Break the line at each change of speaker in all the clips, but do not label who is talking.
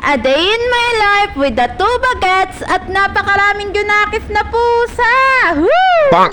A day in my life with the two bagets at napakaraming junakis na pusa. Woo!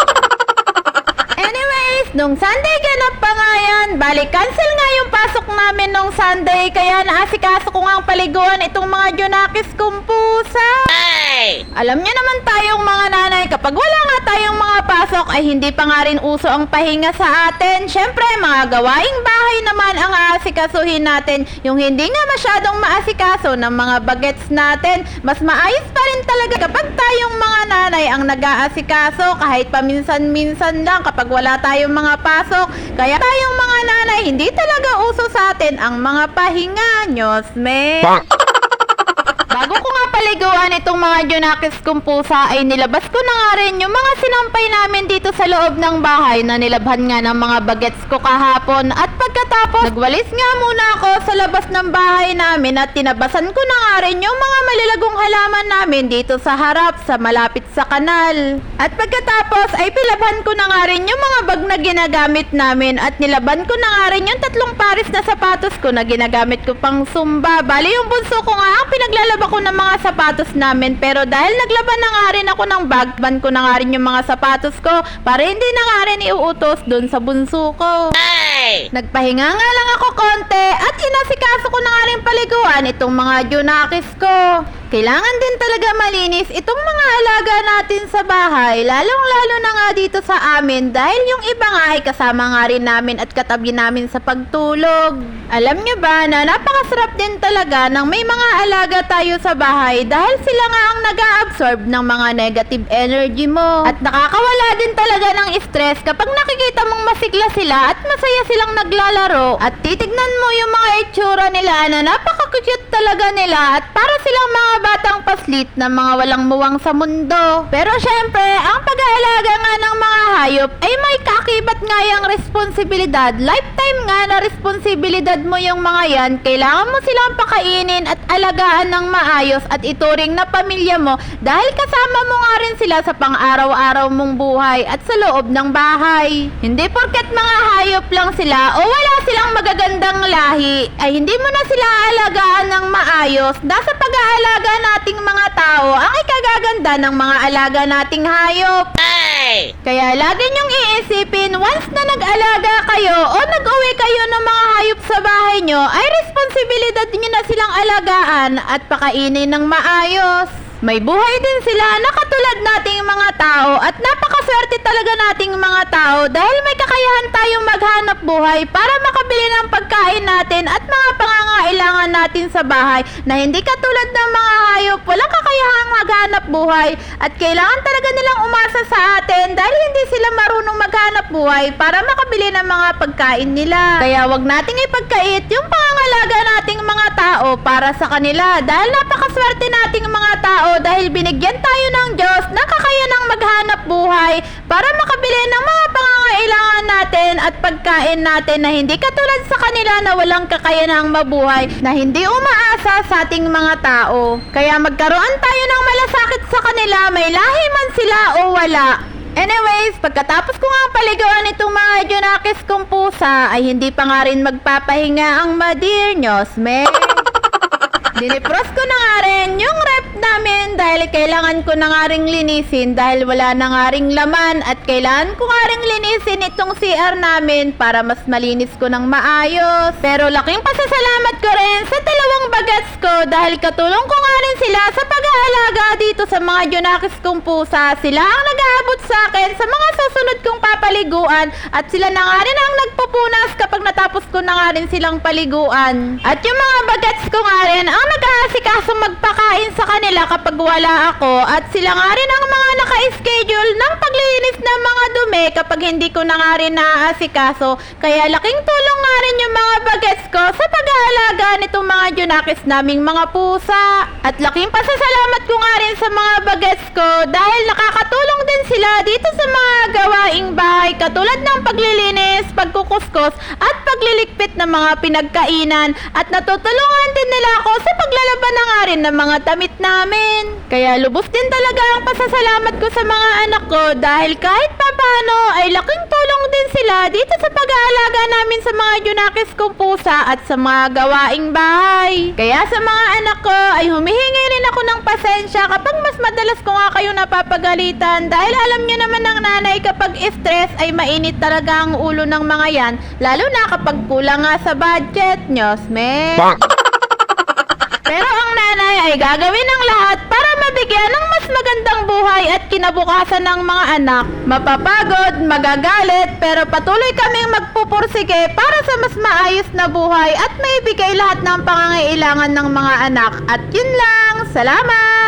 Anyways, nung Sunday ganap pa nga yan, bali cancel nga yung pasok namin nung Sunday, kaya naasikaso ko nga ang paliguan itong mga junakis kong pusa. Hey! Alam niyo naman tayong mga nanay, kapag wala nga tayong mga pasok ay hindi pa nga rin uso ang pahinga sa atin. Syempre, mga gawaing bahay naman ang aasikasuhin natin. Yung hindi nga masyadong maasikaso ng mga bagets natin, mas maayos pa rin talaga kapag tayong mga nanay ang nag-aasikaso kahit paminsan-minsan lang kapag wala tayong mga pasok. Kaya tayong mga nanay, hindi talaga uso sa atin ang mga pahinga. Nyosme. Bago ko nga paliguan itong mga junakis kong pusa ay nilabas ko na nga rin yung mga sinampay namin dito sa loob ng bahay na nilabhan nga ng mga bagets ko kahapon. At pagkatapos, nagwalis nga muna ako sa labas ng bahay namin at tinabasan ko na nga rin yung mga malilagong halaman namin dito sa harap sa malapit sa kanal. At pagkatapos ay pilabhan ko na nga rin yung mga bag na ginagamit namin at nilaban ko na nga rin yung 3 pares na sapatos ko na ginagamit ko pang sumba. Bali yung bunso ko nga ang pinaglalaba ko ng mga sapatos namin, pero dahil naglaban na nga rin ako ng bag, ban ko na nga rin yung mga sapatos ko para hindi na nga rin iuutos dun sa bunso ko. Hey! Nagpahinga nga lang ako konti at inasikaso ko na nga rin paliguan itong mga junakis ko. Kailangan din talaga malinis itong mga alaga natin sa bahay, lalong-lalo na nga dito sa amin dahil yung iba nga ay kasama nga rin namin at katabi namin sa pagtulog. Alam nyo ba na napakasarap din talaga ng may mga alaga tayo sa bahay dahil sila nga ang nag-a-absorb ng mga negative energy mo. At nakakawala din talaga ng stress kapag nakikita mong masigla sila at masaya silang naglalaro at titignan mo yung mga itsura nila na napaka-cute talaga nila at para silang mga batang paslit na mga walang muwang sa mundo. Pero syempre, ang pag-aalaga nga ng mga hayop ay may kaakibat nga yung responsibilidad. Lifetime nga na responsibilidad mo yung mga yan. Kailangan mo silang pakainin at alagaan ng maayos at ituring na pamilya mo dahil kasama mo nga rin sila sa pang-araw-araw mong buhay at sa loob ng bahay. Hindi porket mga hayop lang sila o wala silang magagandang lahi ay hindi mo na sila alagaan ng maayos. Nasa pag-aalaga nating mga tao ang ikagaganda ng mga alaga nating hayop. Hey! Kaya lagi nyong iisipin, once na nag-alaga kayo o nag-uwi kayo ng mga hayop sa bahay nyo, ay responsibilidad nyo na silang alagaan at pakainin ng maayos. May buhay din sila na katulad nating mga tao at napakaswerte talaga nating mga tao dahil may kakayahan tayong maghanap buhay para makabili ng pagkain natin at mga pangangailangan natin sa bahay na hindi katulad ng mga hayop walang kakayahang maghanap buhay at kailangan talaga nilang umasa sa atin dahil hindi sila marunong maghanap buhay para makabili ng mga pagkain nila. Kaya wag nating ipagkait yung pangangalaga nating mga tao para sa kanila dahil napakaswerte nating mga tao dahil binigyan tayo ng Diyos ng kakayanang maghanap buhay para makabili ng mga pangangailangan natin at pagkain natin na hindi katulad sa kanila na walang kakayanang mabuhay na hindi umaasa sa ating mga tao. Kaya magkaroon tayo ng malasakit sa kanila, may lahi man sila o wala. Anyways, pagkatapos ko nga paliguan itong mga junakis kong pusa ay hindi pa nga rin magpapahinga ang madir nyosme. Dinipros ko na nga rin yung rep namin dahil kailangan ko na nga ring linisin dahil wala na nga ring laman at kailangan ko nga ring linisin itong CR namin para mas malinis ko ng maayos. Pero laking pasasalamat ko rin sa 2 bagets ko dahil katulong ko nga rin sila sa pag-aalaga dito sa mga junakis kong pusa. Sila ang nag-aabot sa akin sa mga susunod kong papaliguan at sila na nga rin ang nagpupunas kapag natapos ko na nga rin silang paliguan. At yung mga bagets ko nga rin ang nag-aasikaso magpakain sa kanila kapag wala ako at sila nga rin ang mga naka-schedule ng paglilinis ng mga dumi kapag hindi ko na nga rin naaasikaso. Kaya laking tulong nga rin yung mga bagets ko sa pag-aalaga nitong mga junakis naming mga pusa. At laking pasasalamat ko nga rin sa mga bagets ko dahil nakakatulong din sila dito sa mga gawaing bahay katulad ng paglilinis, pagkukuskos at paglilikpit ng mga pinagkainan at natutulungan din nila ako sa paglalaban na nga rin ng mga damit namin. Kaya lubos din talaga ang pasasalamat ko sa mga anak ko dahil kahit pa papaano ay laking tulong din sila dito sa pag-aalaga namin sa mga junakis kong pusa at sa mga gawaing bahay. Kaya sa mga anak ko ay humihingi rin ako ng pasensya kapag mas madalas ko nga kayo napapagalitan dahil alam nyo naman ng nanay kapag stress ay mainit talaga ang ulo ng mga yan, lalo na kapag kulang nga sa budget nyo, sme. Pero ang nanay ay gagawin ang lahat para mabigyan ng mas magandang buhay at kinabukasan ng mga anak. Mapapagod, magagalit, pero patuloy kaming magpupursige para sa mas maayos na buhay at maibigay lahat ng pangangailangan ng mga anak. At yun lang, salamat!